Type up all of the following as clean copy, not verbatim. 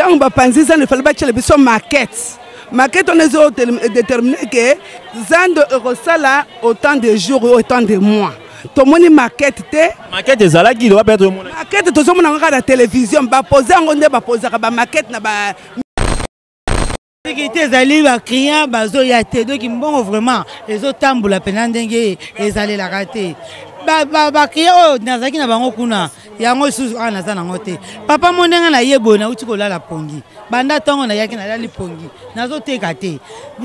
Tant que Panzi Zandu, il fallait battre les maquettes. Maquette, on est déterminé que Zandu resala autant de jours, autant de mois. Tout le monde maquette. Maquette est là qui doit être mon. Maquette, tout le monde a la télévision. Ba poser, on est poser, ba maquette na ba. Sécurité zali ba client bazo ya te donc bon vraiment les autres tamboula penandenge ezali la raté. Ba client nazaki na bango kuna yango susu ana za nango te. Papa mondenga na yebo na uti kolala pongi. Banda tongo na yaki na lali pongi. Nazo teka te.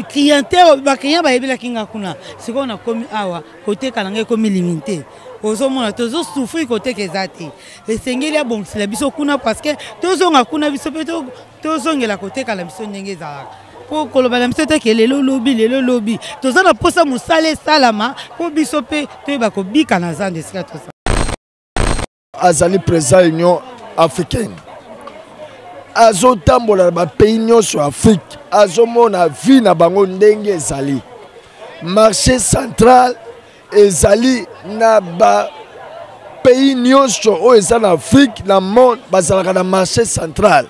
Clientèle ba client ba yebela kinga kuna. Siko na komi awa côté kalanga komi limité. Ozomona tozo souffrir côté kezati. Esengeli ya bon la biso kuna parce que tozonga kuna biso pe tozongela côté kala biso ndenge za. Pour koloba la biso te ke lelo lobby. Tozana posa musale salama po biso pe to ba ko bika na zande sika to sa. Azali président Union africaine. Azo tambola ba pays nyonso Afrique. Azo mona vie na bango ndenge ezali. Marché central ezali na ba pays nyonso o ezali en Afrique na monde bazalaka na marché central.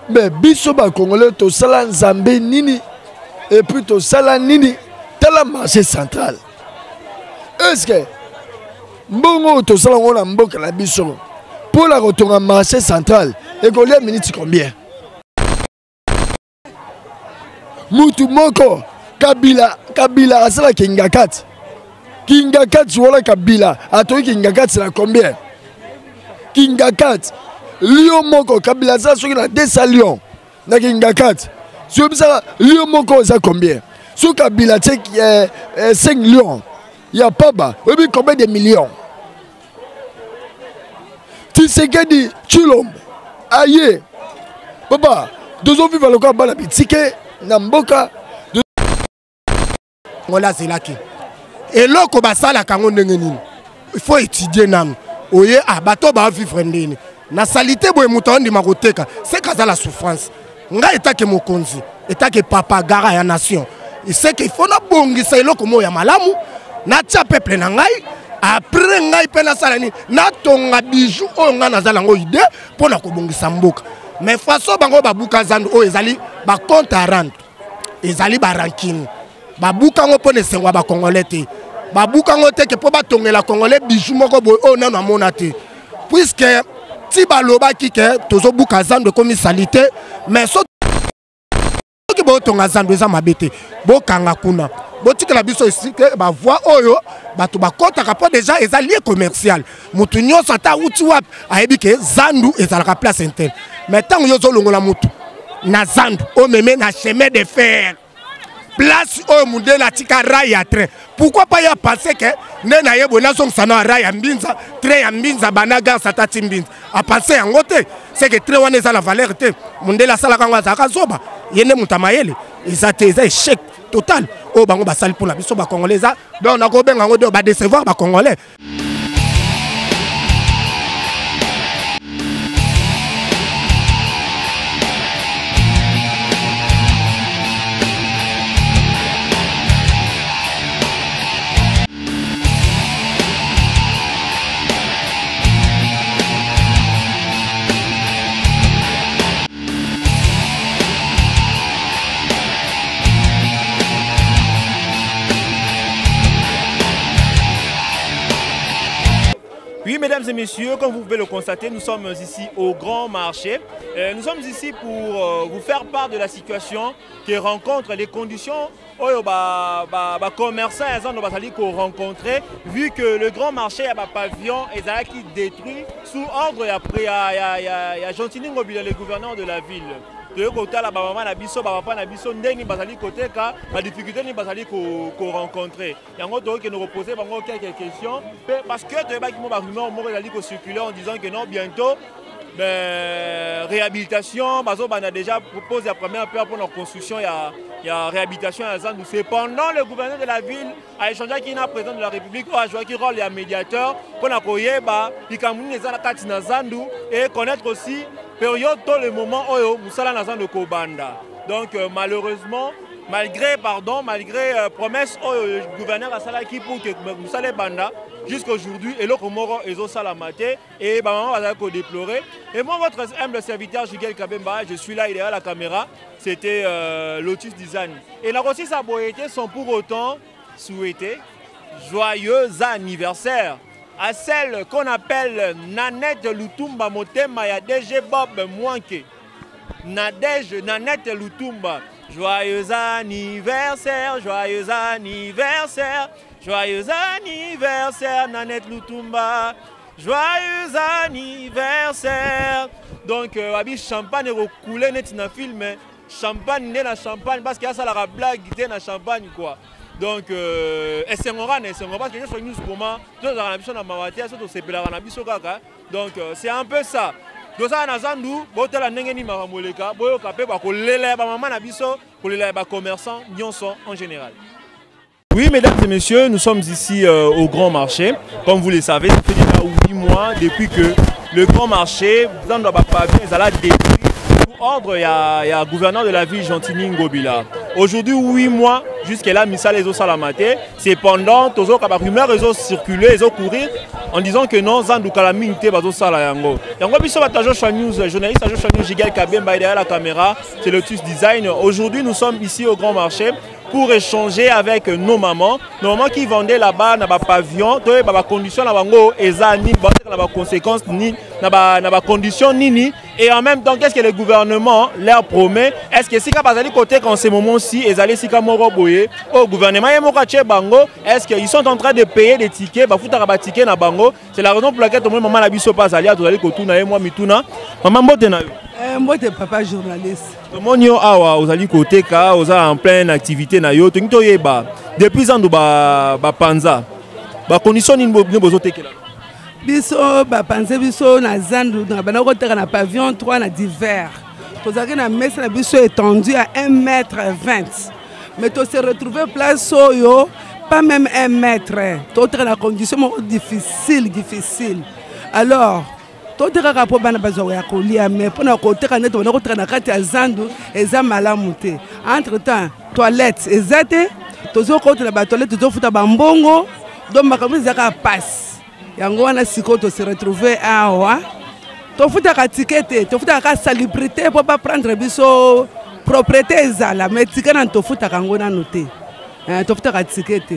Mais biso ba congolais to sala nzambe nini et puis to sala nini tala marché central. Est-ce que mbongo to sala ngona mboka la biso pour la retourner marché central et combien minutes combien? Mutu moko Kabila asala kingakati. Kingakati wala Kabila atoki kingakati na combien? Kingakati Lyon moko Kabila za soki na 200 lions na kingakati. So bisa Lyon moko za combien? So Kabila tek 5 lions. Ya paba, obi combien de millions? Tshisekedi Chilombo aye. Papa, dozo viva loka bala bitike na mboka. Voilà c'est là qui. Et là ko basala kango ndenge nini. Il faut étudier nam. Oye bato ba vivre ndeni. Na salité boye muto ndi makoteka. C'est kaza la souffrance. Nga etake mokonzi, etake papa gara ya nation. Il sait qu'il faut na bongisa eloko mo ya malamu na tia peuple na ngai. Après ngai pe na sala ni na tonga bijou o nga nazala ngo idée pour na ko bongisa mboka. Mais façon bango babuka zandu o ezali ba compte à rendre. Ezali ba ranking. Babuka ngo pone sengwa ba congolais te. Babuka ngo te ke po ba tongela congolais bijou moko boy o na na mona te. Puisque ti baloba ki ke tozo buka zandu comme salité mais so ki bo tonga zandu za mabete bo kanga kuna. Bo tikela biso ici ke ba voix oyo bato ba kota ka po déjà ezali commercial. Mutu nyonso ata uti wap ayebi ke zandu ezalaka place interne. Mais tant yo zo longola mutu na zandu o meme na chemin de fer. Place au monde la tika rail à train. Pourquoi pas y a pensé que nena yebo na son sana rail à mbinza, train à mbinza banaga satati mbinza. A penser en côté, c'est que train wana za la valeur te. Monde la sala kangwa za kazoba. Yene mutamayele, izate za échec total. O bango ba sali pour la biso ba congolais. Donc on a ko benga ngo ba décevoir ba congolais. Oui, mesdames et messieurs, comme vous pouvez le constater, nous sommes ici au Grand Marché. Nous sommes ici pour vous faire part de la situation qui rencontre les conditions commerçants qu'on rencontrer, vu que le Grand Marché a un pavillon qui détruit sous ordre il y a Gentini Ngobila, le gouverneur de la ville. De côté là maman na biso papa na biso ndeni bazali côté ka la difficulté ni bazali ko rencontrer yango to que nous reposer bango quelques questions parce que to ba ki mo ba rumeur mo bazali ko circuler en disant que non bientôt réhabilitation bazo bana déjà propose la première pierre pour leur construction il y a réhabilitation à Zandu. Cependant le gouverneur de la ville a échangé avec le président de la République a joué qui rôle les médiateur pour na koyeba likamuni ezala kati na Zandu et connaître aussi période tout le moment où Moussala n'a de Kobanda. Donc malheureusement, malgré promesse au gouverneur Asalaki pour que Moussale Banda jusqu'aujourd'hui et l'autre mort ils ont salamate et maman va déplorer. Et moi votre humble serviteur Jigel Kabemba, je suis là derrière la caméra, c'était Lotus Design. Et la aussi sa beauté sont pour autant souhaiter joyeux anniversaire à celle qu'on appelle Nanette Lutumba Motema ya DG Bob Mwanke. Nanette Lutumba. Joyeux anniversaire, joyeux anniversaire, joyeux anniversaire, Nanette Lutumba. Joyeux anniversaire. Donc, abi champagne recoulé net na film, champagne né na champagne parce qu'il y a ça la blague dans la champagne quoi. Donc, c'est parce que je suis venu comment, donc c'est un peu ça. Donc ça nazandu botela ndenge ni makamoleka boyo kapé ba kolela ba mama na biso kolela ba commerçants nyonso en général. Oui, mesdames et messieurs, nous sommes ici au Grand Marché. Comme vous le savez, ça fait déjà 8 mois depuis que le Grand Marché, dans le pavillon, ils allaient détruire sous ordre, il y a gouverneur de la ville, Gentini Ngobila. Aujourd'hui, 8 mois, jusqu'à là, Missa les Salamate. Cependant, tous les rumeurs ont circulé, ils ont couru en disant que non, Zandou Kalamine, Bazo Salayango. Yango Bisso Batajo News, journaliste Tajo News, Jigel Kabemba derrière la caméra, c'est Lotus Design. Aujourd'hui, nous sommes ici au Grand Marché pour échanger avec nos mamans qui vendaient là-bas dans le pavillon, dans les conditions, dans les conséquences, dans les conditions, et en même temps, qu'est-ce que le gouvernement leur promet? Est-ce que si côté en ce moment-ci, ils allaient au gouvernement, est-ce qu'ils sont en train de payer des tickets? C'est la raison pour laquelle tout le monde passe à maman, moi, je papa journaliste. Monio awa ozali côté ka oza en pleine activité na yo to yeba depuis andu ba panza ba condition ni bozo tekela biso ba panza biso na zandu na bana ko teka na pavillon 3 na divers tozaki na messe na biso étendue à 1,20 m, mais to se retrouver place oyo pas même 1 mètre to teka na condition difficile alors tout est rapport à la colia, mais pour nous côté quand on a côté na kati ya zandu eza malamu te. Entre temps toilette ezate tozo côté na ba toilette tozo futa bambongo donc makambo zaka passe yango wana siko to se retrouver awa to futa ka ticket to futa ka salubrité pour pas prendre biso propriété ezala mais ticket na to futa kango na noté to futa ka ticket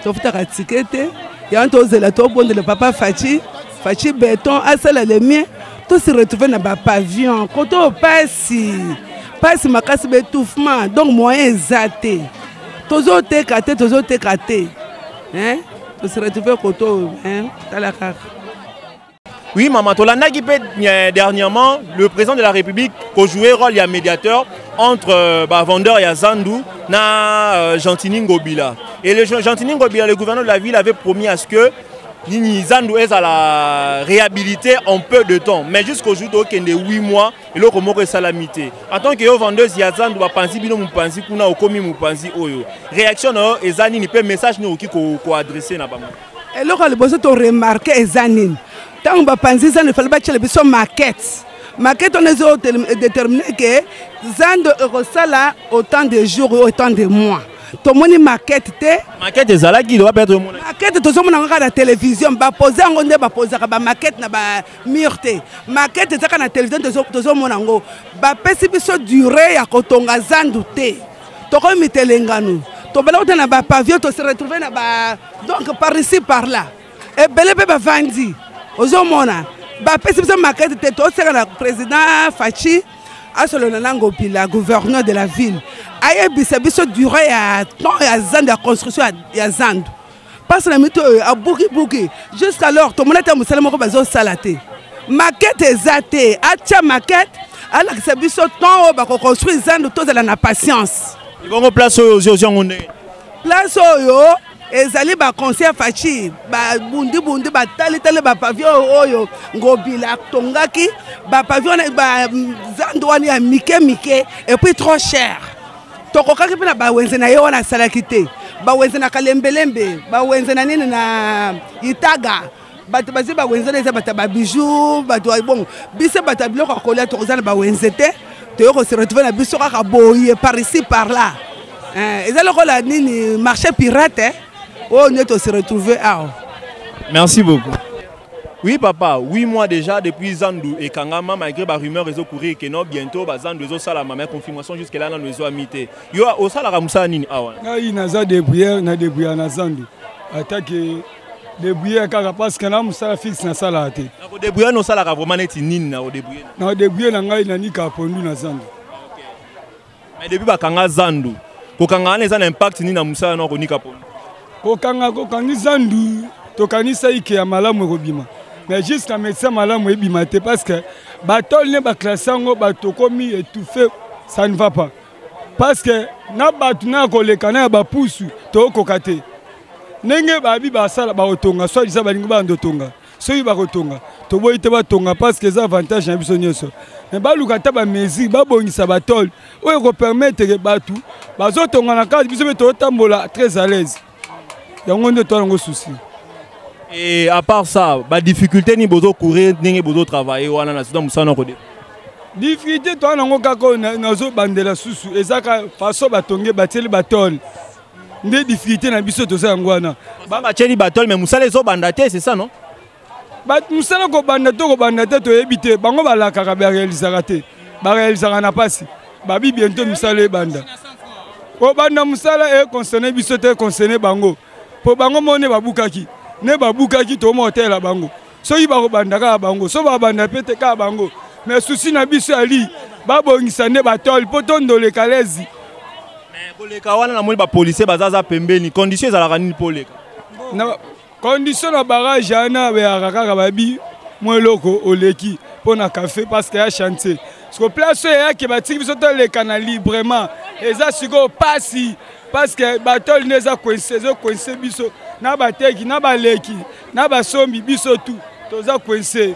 to futa ka ticket. Il y a un tos de la tour de le papa Fachi béton, à celle les miens, tout se retrouve dans le pavillon. Quand on passe ma casse d'étouffement, donc moyen zaté. Tous autres técatés, hein? Tout se retrouve koto, hein? Oui, maman, Tolanda qui peut dernièrement, le président de la République a joué rôle de médiateur entre vendeur et Zandou na Gentini Ngobila. Et le Gentini Ngobila, le gouverneur de la ville, avait promis à ce que Zandou est à la réhabiliter en peu de temps. Mais jusqu'au jour où il y a 8 mois, il y a une salamité. En tant que vendeur, il y a Zandou, il y a réaction, il y a un message qui est adressé. Et là, il faut remarquer Zanine. Tant que Panzisa ne fallait pas que les maquettes. Maquette, on a déterminé que Zando Eurosala autant de jours, autant de mois. Tout le monde maquette. Maquette, c'est ça qui doit être mon. Maquette, tout le monde a la télévision. Poser un poser la maquette na murte. Maquette, c'est ça la télévision, tout le monde a go. Pesi biso durée à Kotonga Zando te. Toko mitelengano. To bela na ba pavillon, to se retrouver na ba donc par ici par là. Et belé ba vandi. Ozomona ba pesi biso maquette te to sera na président Fachi asolo nango pila gouverneur de la ville aye biso durée à temps ya zand ya construction ya zand parce na mito a buki jusqu'alors to monata musalemo ko bazo salate maquette ezate acha maquette ala que biso temps ba ko construire zand to za na patience ibongo place oyo place oyo ezali ba conseil Fachi ba bundi ba tali ba pavillon oyo Ngobila tongaki ba pavillon ba zando wani ya mike et puis trop cher tokokaki pena ba wenze na yo na salakite ba wenze na kalembelembe ba wenze na nini na Itaga bato bazi ba wenze na ba bijou bato bon bise bato biloko kolia tokozana ba wenze te toyoko se retrouver na biso kaka boye par ici par là. Eza lokola nini marché pirate oh nyoto se retrouver ah. Merci beaucoup. Oui papa, 8 mois déjà depuis Zandu et Kangama malgré la rumeur réseau courir que non bientôt Zandu réseau sala ma confirmation jusque là dans le réseau amité. Yo au sala ramusa nini awa. Na inaza débrouiller na Zandu. Attaque débrouiller car parce que na musala fixe na sala té. Na débrouiller no sala vraiment neti nini na débrouiller. Na débrouiller na ngai na nika pondu na Zandu. Mais depuis ba kanga Zandu, ko kanga na un impact ni na musala no ko nika pondu. Ko kanga Zandu to kanisa ike ya malamu robima. Mais jusqu'à médecin malamu ebimate parce que batol ne ba klassango batokomi étouffé ça ne va pas. Parce que na batuna ko lekana ba pusu to kokate. Nenge babi ba sala ba otonga so disa balingo ba ndotonga. So ba kotonga to boyite ba tonga parce que ça avantage na biso nyoso. Mais ba lukata ba mezi ba bongisa batol oyo ko permettre que batu bazotonga na carte biso beto tambola très à l'aise. Yango ndo to ngo souci. Et à part ça, la difficulté ni bozo courir ni bozo travailler wana na sida musana ko de. Difficulté to na ngoka ko na zo bandela susu ezaka façon batonge bateli batol. Ndé difficulté na biso to sa ngwana. Ba bateli batol mais musala zo bandate c'est ça non? Ba musala ko bandate to ebité bango balaka ka ba réaliser raté. Ba réaliser na pasi. Ba bi bientôt musala banda. Ko banda musala e concerné biso te concerné bango. Po bango mone babukaki. Ne babukaki to motel la bango so yi ba ko bandaka bango so ba banda pete ka bango mais souci na biso ali ba bongisa ne batol potondo le kalezi mais koleka wana na moli ba policier bazaza pembeni condition za la nini poleka na condition na barrage ana be akaka babi mo loko oleki pona café parce que ya chantier parce que place ya ki batiki biso to le canal librement eza siko pasi parce que batol neza coincé biso na bateki na baleki na basombi biso tout toza coincé.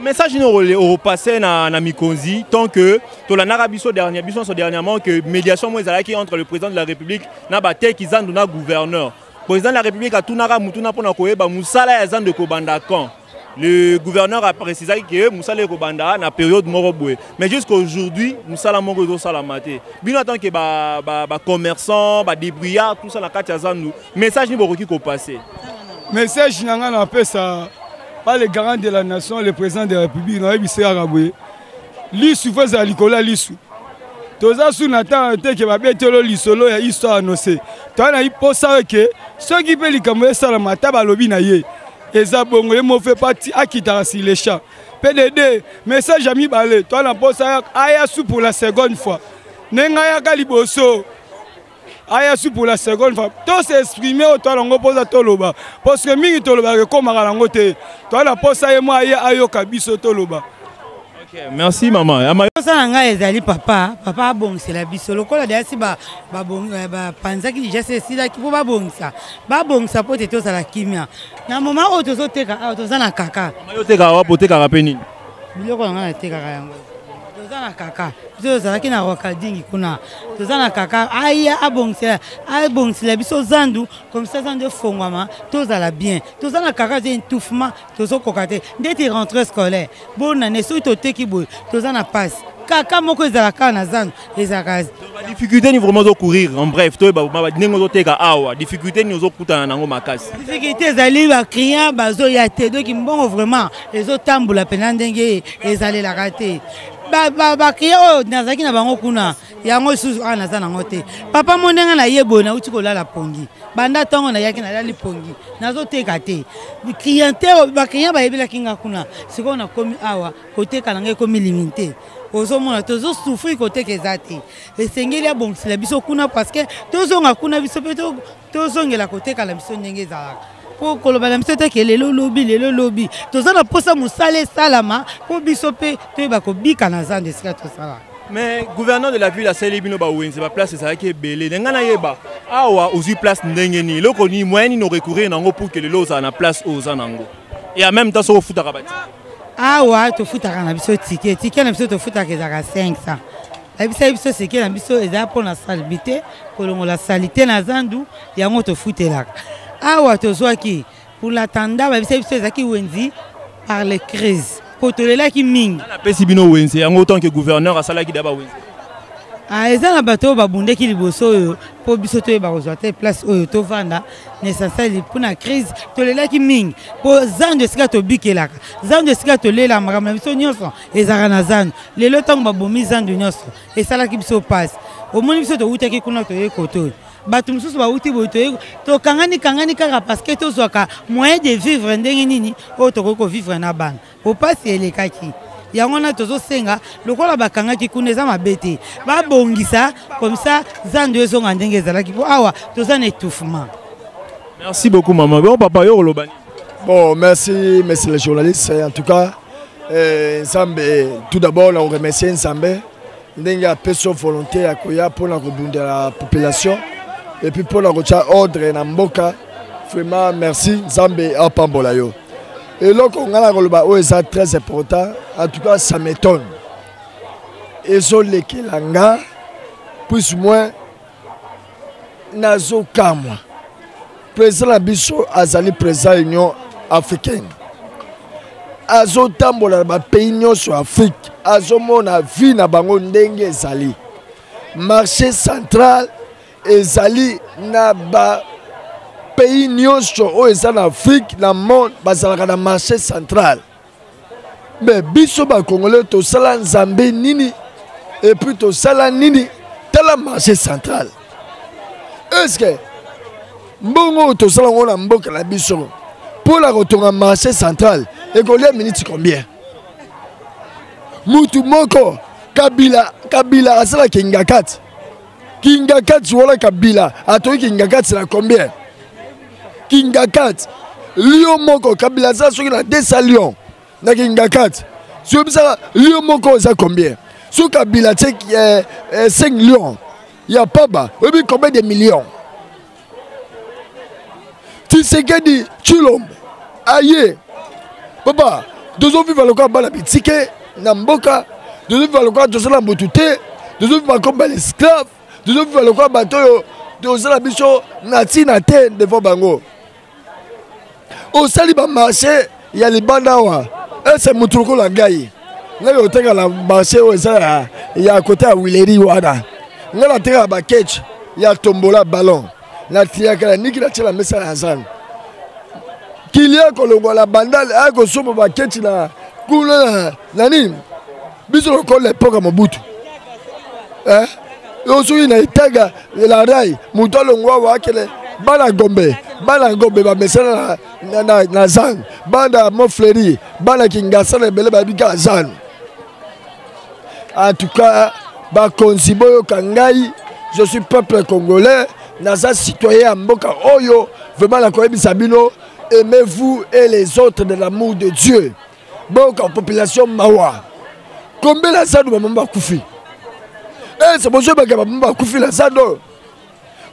Message nous repasser na Mikonzi tant que to la narabiso dernièrement que médiation moi ezalaki entre le président de la République na bateki zandu na gouverneur. Président de la République a tout nara mutuna pona koyeba musala ya zandu ko banda quand. Le gouverneur a précisé que Moussala Kobanda na période moroboué. Mais jusqu'à aujourd'hui, Moussala Morozo Salamate. Bien tant que commerçants, débrouillards, tout ça na carte nous. Message ni boroki ko passer. Message nanga na pesa pas le garant de la nation, le président de la République, na bise araboué. Lisu faza likola lisu. Toza sou nata te ke ba betelo lisolo ya histoire annoncée. Toi na iposa que ceux qui veulent likamwe salamata ba lobi na ye. Eza bongo ye mo fait partie akitara si les chats. PDD, message ami balé, toi la poste aya sous pour la seconde fois. Nenga ya kaliboso. Aya sous pour la seconde fois. Toi s'exprimer toi la ngopoza toloba. Parce que mingi toloba ke komaka la ngote. Toi la poste aya mo aya ayoka biso toloba. Okay, merci maman. Ça nga ezali papa bon c'est la biso lokola dasi ba panzaki déjà c'est sila ki ba bon ça peut être ça la kimia na moment o tozo teka toza na kaka yo teka wa poteka rapeni biloko nga na teka yango toza na kaka toza ki na wakadingi kuna toza na kaka aya bon c'est la biso zandu comme ça zandu fongwama toza la bien toza na kaka c'est étouffement tozo kokate ndeti rentrée scolaire bon année so to teki boy toza na passe kaka moko ezalaka na zandu ezakazi difficulté ni vraiment zo courir en bref to ba ndenge zo teka awa difficulté ni zo kutana nango makasi difficulté ezali ba client bazo ya te donc mbongo vraiment ezo tambola pena ndenge ezali la raté ba client nazaki na bango kuna yango susu ana za nango te papa mondenga na yebo na uti kolala pongi banda tongo na yaki na lali pongi nazo teka te clientèle ba client ba yebela kinga kuna siko na komi awa koteka nange komi limité ozomona tozo souffrir côté kezati esengeli ya bon la biso kuna parce que tozonga kuna biso pe tozongela côté kala biso ndenge ezalaka po koloba na biso te ke lelo lobi toza na posa musale salama po biso pe toyeba kobika na zande esika tosala. Mais gouverneur de la ville a célébré nos baouins, c'est pas place ça qui est belé. N'engana yeba. Awa aussi place ndengeni. Loko ni moyen ni recourir nango pour que le loza na place aux anango. Et en même temps so futa rabati. Awa to futa kana biso ticket na biso to futa ke zaka 500. La biso c'est que na biso eza pour la salbité, kolongo la salité na zandu yango to futela. Awa to zwaki pour la tanda ba biso ezaki wenzi par les crises. po tolelaki mingi. Na pesi bino wenze en autant que gouverneur asalaki d'aba wenze. Eza na bato babundeki liboso oyo po biso toyeba kozwa te place oyo tovanda nécessaire mpona crise tolelaki mingi po zando esika tobikelaka zando esika tolela makambo na biso nyonso ezalaka na zando lelo ntango babomi zando nyonso esalaki biso pasi omoni biso towutaki kuna toye koto oyo bato mosusu bauti boye tokangani kaka parceke tozwaka moyen de vivre ndenge nini oyo tokoki kovivre na bana po pasi elekaki yango na tozosenga lokola bakangaki kuna eza mabe te babongisa comme ça zando ezonga ndenge ezalaki po awa toza na étouffement. Merci beaucoup maman. Bon papa yo kolobani. Bon, merci les journalistes en tout cas. Nzambe tout d'abord on remercie Nzambe ndenge a peso volonté ya koya pona kobunda la population et puis pona kocha ordre na mboka. Vraiment merci Nzambe apambola yo. Et là, on a c'est très important. En tout cas, ça m'étonne. Et sur les Kilanga, plus ou moins, Nazo Kamwa. Président Abisso Azali, président de l'Union africaine. Azo Tambola, pays sur Afrique. Azo Mona vie na bango ndenge Ezali. Marché central, Ezali na ba. Pays nyonso oyo eza na Afrique na monde bazalaka na marché central. Mais biso ba Congolais tosala nzambe nini et puis tosala nini tala marché central. Est-ce que mbongo tosala ngona mboka na biso pour la kotonga marché central et combien minutes combien? Mutu moko Kabila asala kingakati. Kingakati wala Kabila atoyi kingakati na combien? Kingakat, Lyon Moko, Kabila ça sur la 200 Lyon. Na Kingakat. Sur ça, Lyon Moko, ça combien? Sur Kabila, c'est 5 Lyon. Il n'y a pas bas. Et puis combien de millions? Tu sais que dit, Chulom, aïe. Papa, deux autres vivent à l'occasion de la bitike, Namboka, deux autres vivent à l'occasion de la mbotute, deux autres vivent comme l'esclave, deux autres vivent à l'occasion de la bateau, deux autres bicho, nati nate, devant bango. Au sali ba marché ya libanda wa ese muturuko la ngai ngai oteka la marché o eza ya côté ya Wileri wana ngai la teka ba catch ya tombola ballon na tiaka la niki la tela mesa ya zan kilia kolongo la bandale a ko somo ba catch na kula na nini biso ko le poka mobutu osuki na itaga la rai mutolo ngwa wa kele bana gombe ba mesana na zan banda mofleri bana kingasa na bele ba bika zan. En tout cas ba konsiboyo kangai je suis peuple congolais naza citoyen mboka oyo vraiment la koyebisa bino aimez-vous et les autres de l'amour de Dieu. Boka population mawa combien la zan ba mamba kufi c'est bonjour ba mamba kufi la zan.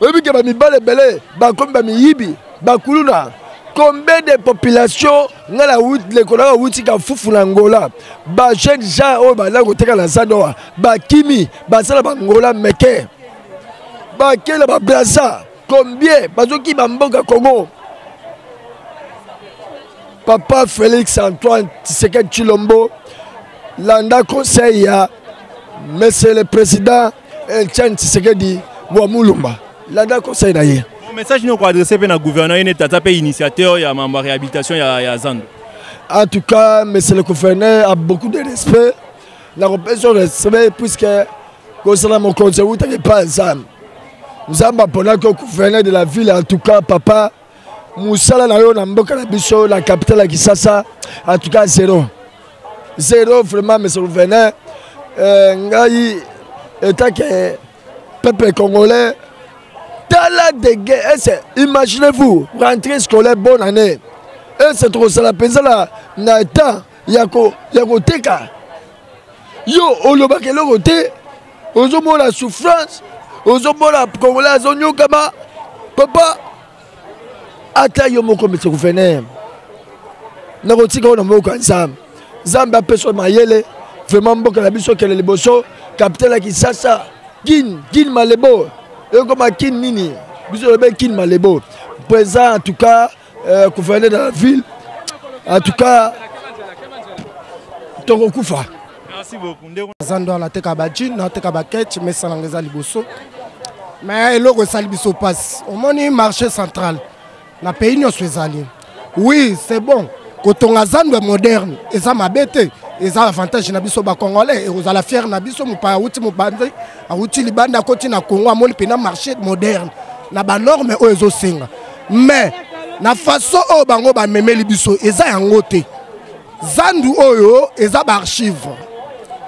Oui, que mi bale belé, ba comme ba mi yibi, ba kuluna. Combien de populations na la route le kola route ka fufu na Angola. Ba jeune gens o ba la koteka la Sadoa, ba kimi, ba sala ba Angola meke. Ba kela ba Brazza, combien ba zo ki ba mboka Congo. Papa Félix Antoine Tshisekedi Tshilombo, landa conseil ya monsieur le président Etienne Tshisekedi Wamulumba. Landa conseil d'ailleurs. Mon message nous adressé à la gouverneur et tata initiateur ya ma réhabilitation ya Zando. En tout cas, monsieur le gouverneur a beaucoup de respect. La représentation de respect puisque concernant mon conseil, vous n'avez pas Zam. Zamba pendant que le gouverneur de la ville, en tout cas, papa, Moussala na yo na mboka na biso, la capitale à Kisasa, en tout cas zéro. Zéro vraiment, monsieur le gouverneur. Ngai, état que peuple congolais. Tala de guerre, imaginez-vous, rentrée scolaire, bonne année. Et c'est trop ça la personne là, na temps, yako teka. Yo, olobake lo côté, ozomo la souffrance, ozomo la congolais azonyo kama, papa, ata yo moko monsieur gouverneur. Na kotika ona moko nzam. Zamba personne mayele, vraiment mboka la biso kele liboso, capitaine la Kisasa, Kin Malebo. Et comme à Kin Nini, vous avez Kin Malebo, présent en tout cas, gouverneur de la ville, en tout cas, tokokufa. Merci beaucoup. Zando na teka ba jean na teka ba ketch mais ça ngeza liboso. Mais eloko sali biso passe. Au moni marché central. Na pays nyonso ezali. Oui, c'est bon. Quand on a zando moderne, et ça m'a bêté. Et ça avantage na biso ba congolais et vous allez fier na biso mu pa outi mu bande, a outi libanda koti na Congo amoni pena marché moderne. Na ba norme o ezo senga. Mais na façon o bango ba memeli biso eza yango te. Zandu oyo eza ba archive.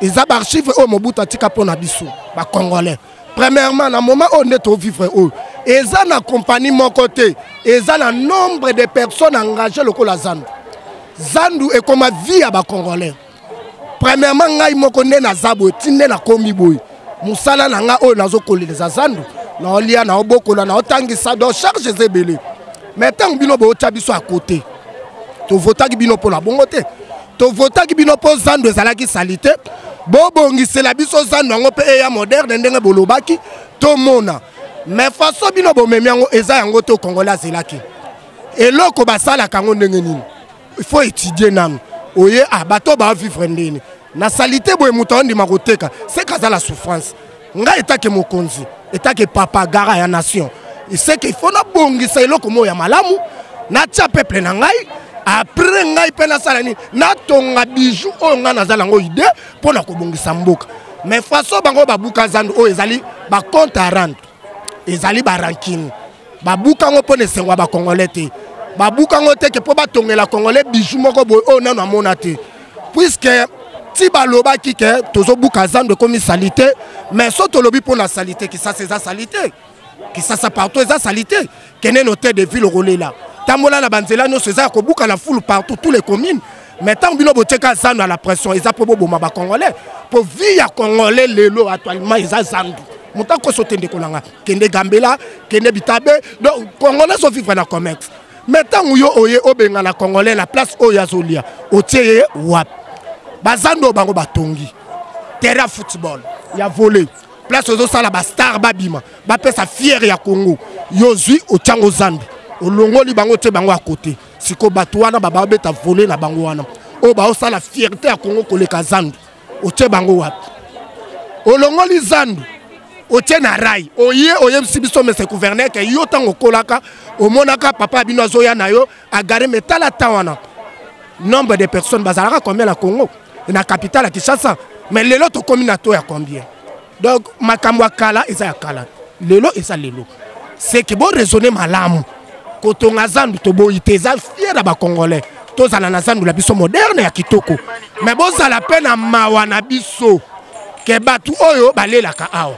Eza ba archive o mobuta tika pona biso ba congolais. Premièrement na moment on est au vivre o. Eza na compagnie mon côté, eza na nombre de personnes engagées lokola Zandu. Zandu est comme vie à ba congolais. Premièrement ngai moko nde na zabo tinde na komi boy. Musala na nga o nazo koleleza Zandu. Na olia na obokola na otangisa do charge zebele. Mais tant bino bo chabiso à côté. To votaki bino pour la bongote. To votaki bino pour Zandu ezalaki salité. Bobongisela biso Zandu ngo pe ya moderne ndenge bolobaki to mona. Mais façon bino bo memiango eza yango to congolais zelaki. Eloko basala kango ndenge nini. Il faut étudier nam. Oye bato ba vivre ndeni. Na salité boye muto ndi makoteka. C'est kaza la souffrance. Nga etake mokonzi, etake papa gara ya nation. Il sait qu'il faut na bongisa eloko mo ya malamu na tia peuple na ngai. Après ngai pe na salani na tonga bijou o nga nazala ngo ide pona ko bongisa mboka. Mais façon bango babuka Zandu o ezali ba compte à rendre. Ezali ba ranking. Babuka ngo pona sengwa ba congolais te. Babuka ngo te ke po ba tongela congolais bijou moko boy o na mona te. Puisque si baloba ki ke tozo buka Zandu comme salité, mais soto lobi pour la salité qui ça c'est sa salité. Qui ça partout ça salité. Kene noté de ville relais là. Tamola na banzela no c'est ça ko buka la foule partout tous les communes. Mais tant bino boteka Zandu à la pression, ils a pour boma ba congolais. Pour via congolais lelo actuellement ils a Zandu. Monta ko sotende kolanga. Kende Gambela, kende Bitabe, donc congolais so vivre na commerce. Mais tant yo oye obenga na congolais la place oyazolia. Otieye wap. Bazando bango batongi. Terra football, ya volé. Place ozo sala ba star babima. Ba pesa fier ya Congo. Yozui o tiango Zandu. Olongoli bango te bango à côté. Siko batouana baba beta volé na bango wana. O ba o sala fierté ya Congo koleka Zandu. O te bango wap. Olongoli Zandu. O te na rai. Oye msibiso mese gouverneur ke yo tango kolaka. O monaka papa bino zoya na yo agare metala tawana. Nombre de personnes bazalaka combien la Congo? Na capitale à Kinshasa. Mais lelo to communato ya combien? Donc makamwa kala eza ya kala. Lelo eza lelo. C'est que bon raisonner malamu. Quand on a Zandu to boyite za fier ba congolais. To za na Zandu la biso moderne ya kitoko. Mais bon ça la peine à mawa na biso. Ke batu oyo balela ka awa.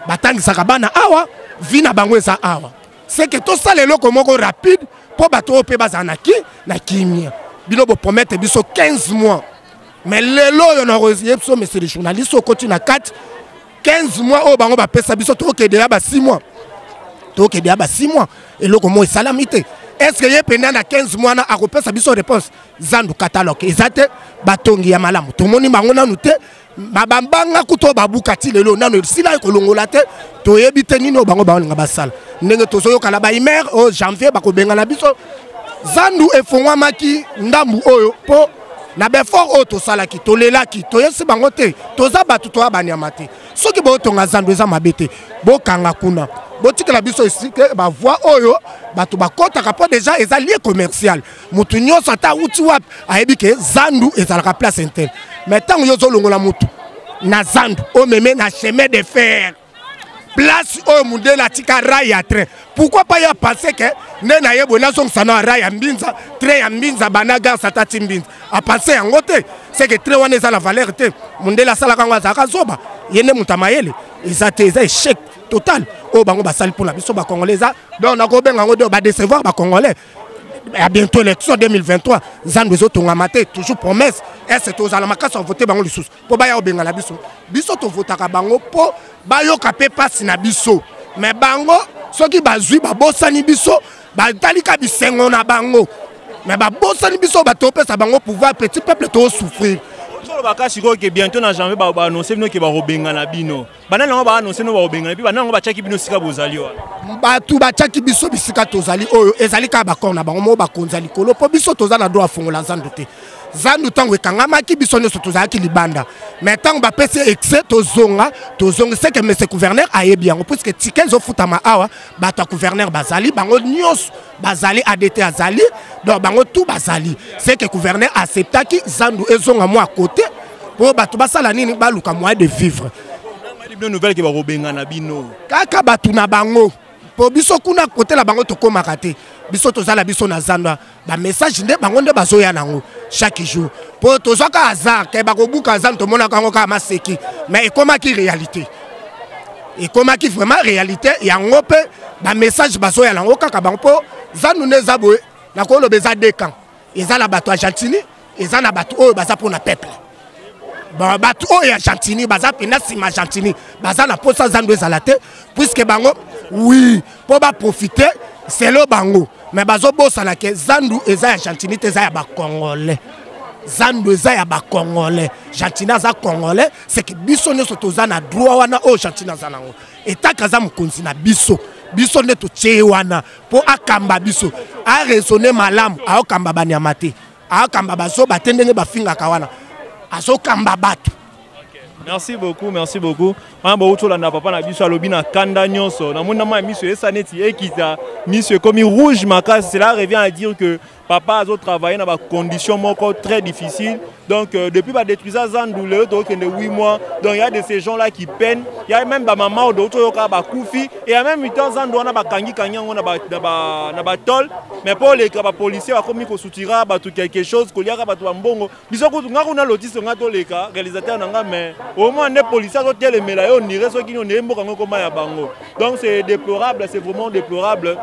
Batangisa ka bana awa, vina bango eza awa. C'est que to ça lelo komoko rapide pour bato pe bazanaki na kimia. Bino bo promettre biso 15 mois. Mais lelo yo na rosier biso monsieur les journalistes au continue na 4 15 mois o bango ba pesa biso to ke déjà ba 6 mois. To ke déjà ba 6 mois et loko mo salamité. Est-ce que y pendant na 15 mois na a repesa biso réponse Zandu catalogue ezate batongi ya malamu. To moni bango na nute babambanga kuto babukati lelo nano sila ko longola te to yebite nino bango ba nga basala. Ndenge to soyo kala ba imer au janvier ba ko benga na biso Zandu efongwamaki ndambu oyo po na befort o to salaki to lelaki to yesi bango te to za batu to abanyama te soki bo tonga Zandu eza mabete bo kanga kuna bo tikela biso ici ke ba voix oyo batu bakota ka po déjà eza lié commercial mutu nyonso ata uti wap ayebi ke Zandu ezalaka place interne mais tant yo zo longola mutu na Zandu o meme na chemin de fer place au monde la tika rail à train. Pourquoi pas y a pensé que nena yebo na son sana rail à mbinza train à mbinza banaga satati mbinza a penser en côté c'est que train wana za la valeur te monde la sala kanga za kazoba yene mutamayele ezate za échec total o bango basali pour la biso ba congolais donc na ko benga ngo ba décevoir ba congolais. À bientôt l'élection 2023 Zandu zo tonga maté toujours promesse est-ce que aux alamaka sont voter bango lisusu po ba ya obenga la biso to votaka bango po ba yo kapé passe na biso mais bango soki bazui ba bosani biso ba talika bisengo na bango mais ba bosani biso ba topesa bango pouvoir petit peuple to souffrir. Solo bakasi ko ke bientôt na janvier ba annoncer bino ke ba robenga na bino bana nango ba annoncer no ba robenga puis bana nango ba chaki bino sika bozali wa batu ba chaki biso bisika tozali oyo ezali ka ba kona bango mo ba konzali kolo po biso tozana droit fongola Zandu te zandu tango ekangamaki biso nyonso tozalaki libanda mais tango bapesi excès tozonga c'est que monsieur gouverneur ayebi yango puisque tike ezofutama awa bato ya gouverneur bazali bango nyonso bazali ADT azali donc bango tout bazali c'est que gouverneur acceptaki zandu ezonga mo à côté pour bato basala nini baluka moyen de vivre nouvelle ke bakobenga na bino kaka bato na bango po biso kuna côté la bango tokomaka te biso tozala biso na zandwa ba message nde bango nde bazoya nango chaque jour po tozwaka hasard ke bakobuka zandwa tomona kango ka maseki mais ekomaki réalité ekomaki vraiment réalité yango pe ba message bazoya nango kaka bango po zandwa ne zaboye na kolo beza dekan ezala bato Argentine ezana bato oyo baza pona peuple bato oyo Argentine baza pena sima Argentine baza na posa zandwa ezala te puisque bango oui pour ba profiter c'est le bango mais bazo bosala ke zandu eza ya Argentine te eza ya ba congolais zandu eza ya ba congolais Argentine za congolais c'est que biso nyonso toza na droit wana o Argentine za nango etaka za mukonzi na biso biso nde to tie wana po akamba biso a raisonner malamu a okamba banyama te a okamba bazo batendenge bafinga kawana azo kamba bato. Merci beaucoup, merci beaucoup. Papa na biso alobi na kanda nyonso. Na mona ma monsieur esaneti ekita monsieur comme rouge makas, cela revient à dire que papa a travaillé dans des conditions très difficiles. Donc depuis la détruisage Zandoule, donc 8 mois, donc il y a de ces gens là qui peinent. Il y a même ma maman d'autres qui a koufi et en même temps Zandoule na ba kangi kangi on na ba tol. Mais pour les policiers a commis ko soutira ba tout quelque chose ko liaka ba to mbongo. Biso ko nga kuna lotise nga to leka réalisateur nanga mais au moins les policiers ont tel mela yo ni reso qui on est mboka ngoko ya bango. Donc c'est déplorable, c'est vraiment déplorable.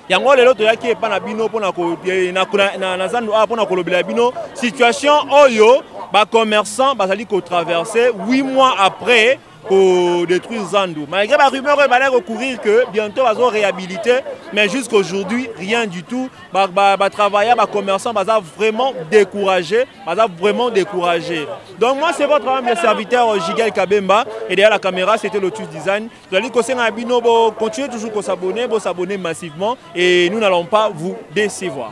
Yango lelo to yaki epa na bino pona ko na zandu a pona ko lobela bino situation oyo ba commerçant bazali ko traverser 8 mois après pour détruire Zandu. Malgré la rumeur il va recourir que bientôt ils vont réhabiliter mais jusqu'à aujourd'hui rien du tout. Travailleurs, commerçants bazar vraiment découragé, Donc moi c'est votre âme de serviteur Jigel Kabemba et derrière la caméra c'était Lotus Design. Vous allez continuer toujours à s'abonner massivement et nous n'allons pas vous décevoir.